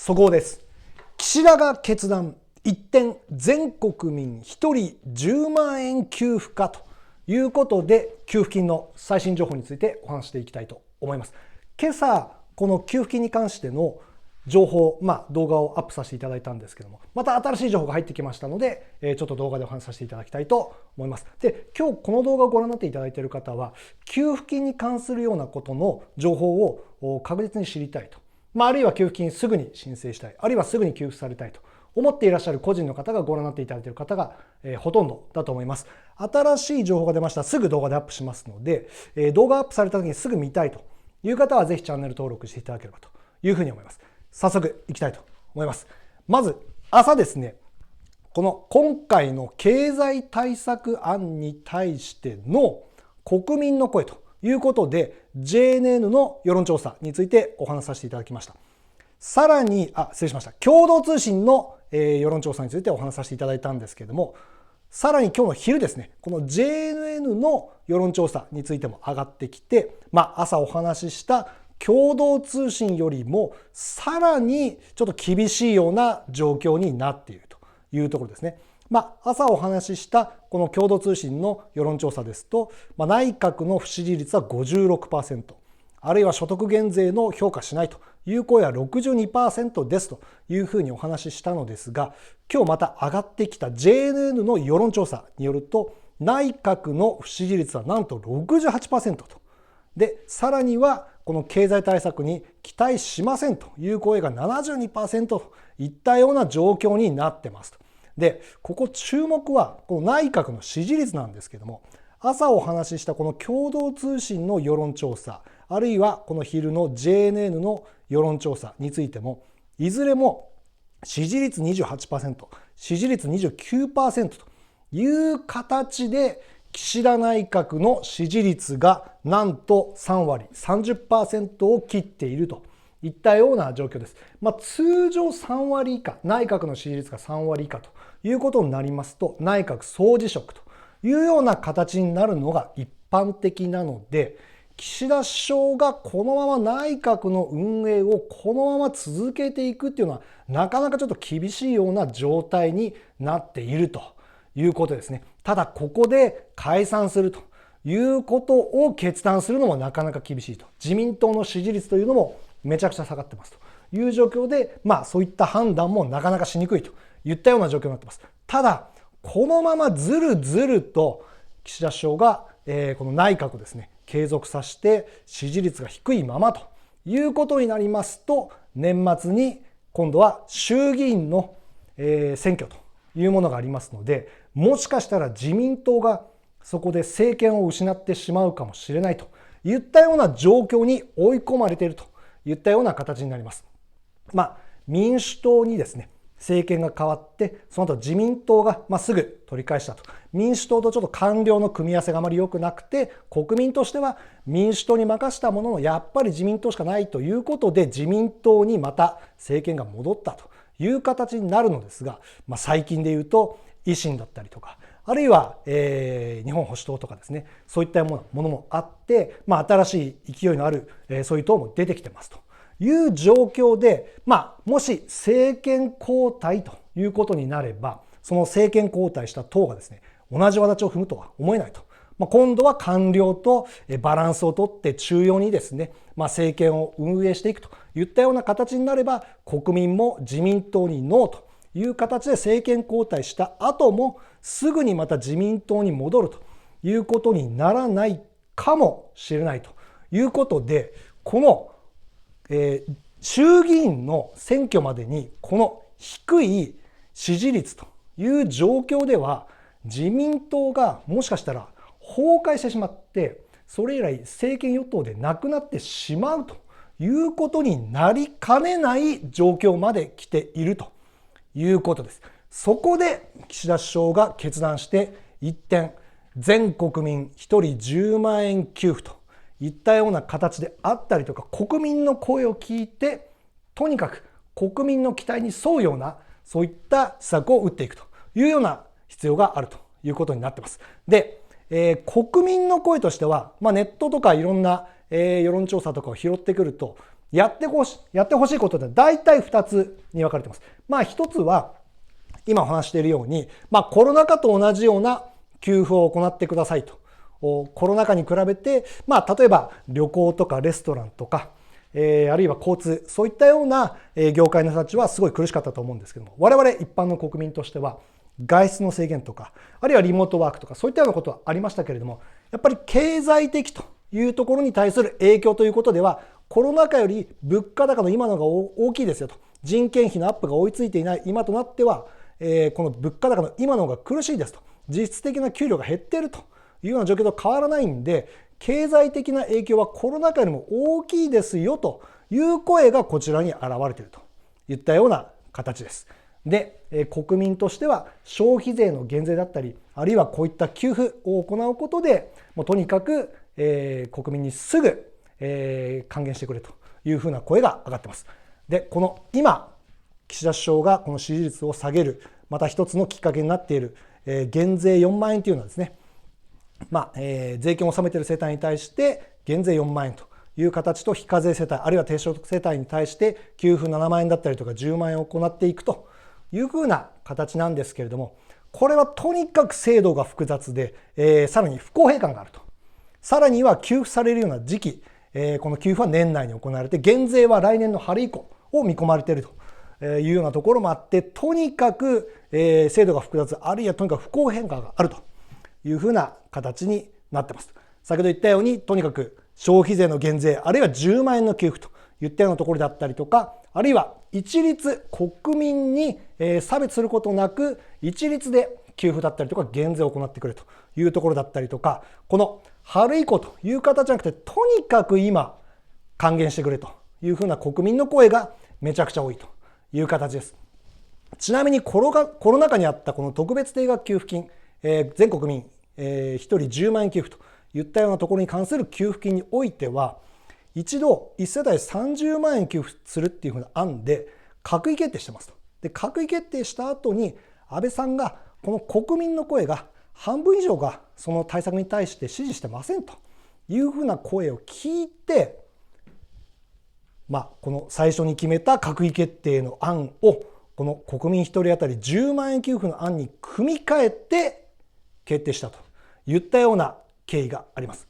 速報です。岸田が決断、一転全国民1人10万円給付かということで、給付金の最新情報についてお話していきたいと思います。今朝この給付金に関しての情報、動画をアップさせていただいたんですけども、また新しい情報が入ってきましたので、ちょっと動画でお話しさせていただきたいと思います。で、今日この動画をご覧になっていただいている方は、給付金に関するようなことの情報を確実に知りたいと、あるいは給付金すぐに申請したい、あるいはすぐに給付されたいと思っていらっしゃる個人の方がご覧になっていただいている方が、ほとんどだと思います。新しい情報が出ましたらすぐ動画でアップしますので、動画アップされた時にすぐ見たいという方はぜひチャンネル登録していただければというふうに思います。早速いきたいと思います。まず朝ですね、この今回の経済対策案に対しての国民の声ということで JNN の世論調査についてお話しさせていただきました。さらに失礼しました、共同通信の世論調査についてお話しさせていただいたんですけれども、さらに今日の昼ですね、この JNN の世論調査についても上がってきて、朝お話しした共同通信よりもさらにちょっと厳しいような状況になっているというところですね。朝お話ししたこの共同通信の世論調査ですと、内閣の不支持率は 56%、あるいは所得減税の評価しないという声は 62% ですというふうにお話ししたのですが、今日また上がってきた JNN の世論調査によると、内閣の不支持率はなんと 68% と。で、さらにはこの経済対策に期待しませんという声が 72% といったような状況になってますと。で、ここ注目はこの内閣の支持率なんですけども、朝お話ししたこの共同通信の世論調査、あるいはこの昼の JNN の世論調査についても、いずれも支持率 28%、支持率 29% という形で岸田内閣の支持率がなんと3割、30% を切っているといったような状況です。通常3割以下、内閣の支持率が3割以下ということになりますと、内閣総辞職というような形になるのが一般的なので、岸田首相がこのまま内閣の運営をこのまま続けていくっていうのはなかなかちょっと厳しいような状態になっているということですね。ただここで解散するということを決断するのもなかなか厳しいと。自民党の支持率というのもめちゃくちゃ下がってますという状況で、そういった判断もなかなかしにくいといったような状況になってます。ただこのままずるずると岸田首相が、この内閣をですね継続させて支持率が低いままということになりますと、年末に今度は衆議院の、選挙というものがありますので、もしかしたら自民党がそこで政権を失ってしまうかもしれないといったような状況に追い込まれているといったような形になります。民主党にですね政権が変わって、その後自民党がすぐ取り返したと。民主党とちょっと官僚の組み合わせがあまり良くなくて、国民としては民主党に任したもののやっぱり自民党しかないということで、自民党にまた政権が戻ったという形になるのですが、最近で言うと維新だったりとか、あるいは、日本保守党とかですね、そういったものもあって、新しい勢いのある、そういう党も出てきてますという状況で、もし政権交代ということになれば、その政権交代した党がですね、同じ轍を踏むとは思えないと。今度は官僚とバランスをとって中庸にですね、政権を運営していくといったような形になれば、国民も自民党にノーという形で政権交代した後もすぐにまた自民党に戻るということにならないかもしれないということで、この衆議院の選挙までにこの低い支持率という状況では、自民党がもしかしたら崩壊してしまって、それ以来政権与党でなくなってしまうということになりかねない状況まで来ているということです。そこで岸田首相が決断して一転、全国民1人10万円給付といったような形であったりとか、国民の声を聞いてとにかく国民の期待に沿うようなそういった施策を打っていくというような必要があるということになっています。で、国民の声としては、ネットとかいろんな、世論調査とかを拾ってくると、やってほしいことって大体2つに分かれてます。1つは今お話しているように、コロナ禍と同じような給付を行ってくださいと。コロナ禍に比べて、例えば旅行とかレストランとか、あるいは交通、そういったような業界の人たちはすごい苦しかったと思うんですけども、我々一般の国民としては外出の制限とか、あるいはリモートワークとか、そういったようなことはありましたけれども、やっぱり経済的というところに対する影響ということでは、コロナ禍より物価高の今のが大きいですよと。人件費のアップが追いついていない今となっては、この物価高の今のが苦しいですと。実質的な給料が減っているというような状況と変わらないんで、経済的な影響はコロナ禍よりも大きいですよという声がこちらに現れているといったような形です。で、国民としては消費税の減税だったり、あるいはこういった給付を行うことで、もうとにかく、国民にすぐ、還元してくれというふうな声が上がっています。で、この今岸田首相がこの支持率を下げるまた一つのきっかけになっている、減税4万円というのはですね、税金を納めている世帯に対して減税4万円という形と、非課税世帯あるいは低所得世帯に対して給付7万円だったりとか10万円を行っていくというふうな形なんですけれども、これはとにかく制度が複雑で、さらに不公平感があると。さらには給付されるような時期、この給付は年内に行われて、減税は来年の春以降を見込まれているというようなところもあって、とにかく、制度が複雑、あるいはとにかく不公平感があるというふうな形になっています。先ほど言ったように、とにかく消費税の減税、あるいは10万円の給付といったようなところだったりとか、あるいは一律国民に差別することなく一律で給付だったりとか減税を行ってくれというところだったりとか、この春以降という形じゃなくて、とにかく今還元してくれというふうな国民の声がめちゃくちゃ多いという形です。ちなみにコロナ禍にあったこの特別定額給付金、全国民、1人10万円給付といったようなところに関する給付金においては、一度1世帯30万円給付するっていうふうな案で閣議決定してますと。で、閣議決定した後に安倍さんが、この国民の声が半分以上がその対策に対して支持してませんというふうな声を聞いて、この最初に決めた閣議決定の案をこの国民1人当たり10万円給付の案に組み替えて決定したといったような経緯があります。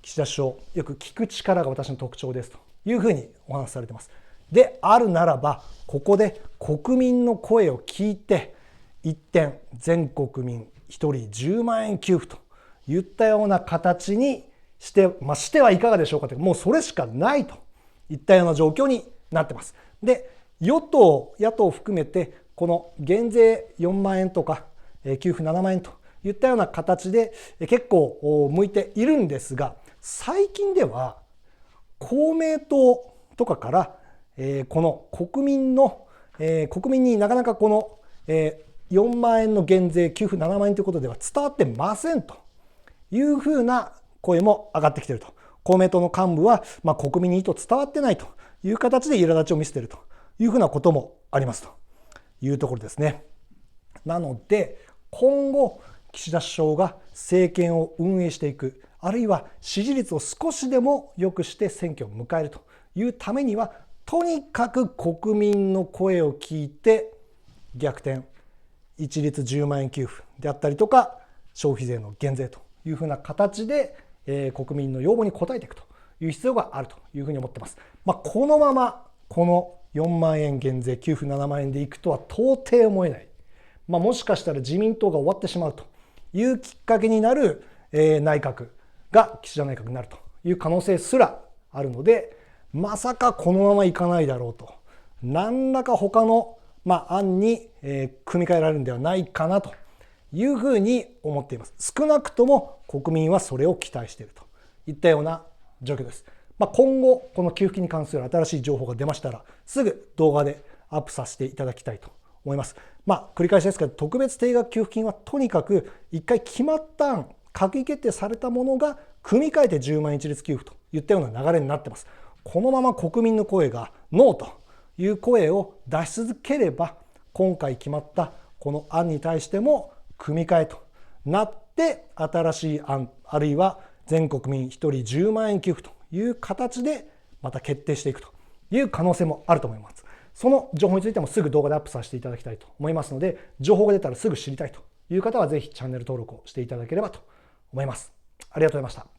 岸田首相、よく聞く力が私の特徴ですというふうにお話しされています。であるならば、ここで国民の声を聞いて一点全国民1人10万円給付といったような形にして、してはいかがでしょうかという、もうそれしかないといったような状況になってます。で、与党野党を含めてこの減税4万円とか給付7万円といったような形で結構向いているんですが、最近では公明党とかからこの国民になかなかこの4万円の減税給付7万円ということでは伝わってませんというふうな声も上がってきていると。公明党の幹部は、国民に意図伝わってないという形で苛立ちを見せているというふうなこともありますというところですね。なので今後岸田首相が政権を運営していく、あるいは支持率を少しでも良くして選挙を迎えるというためには、とにかく国民の声を聞いて逆転、一律10万円給付であったりとか消費税の減税というふうな形で、国民の要望に応えていくという必要があるというふうに思っています。このままこの4万円減税給付7万円でいくとは到底思えない、もしかしたら自民党が終わってしまうというきっかけになる、内閣が岸田内閣になるという可能性すらあるので、まさかこのままいかないだろうと、何らか他の、案に、組み替えられるんではないかなというふうに思っています。少なくとも国民はそれを期待しているといったような状況です。今後この給付金に関する新しい情報が出ましたら、すぐ動画でアップさせていただきたいと思います。繰り返しですけど、特別定額給付金はとにかく一回決まった案、閣議決定されたものが組み替えて10万円一律給付といったような流れになっています。このまま国民の声がノーという声を出し続ければ、今回決まったこの案に対しても組み替えとなって、新しい案、あるいは全国民1人10万円給付という形でまた決定していくという可能性もあると思います。その情報についてもすぐ動画でアップさせていただきたいと思いますので、情報が出たらすぐ知りたいという方はぜひチャンネル登録をしていただければと思います。ありがとうございました。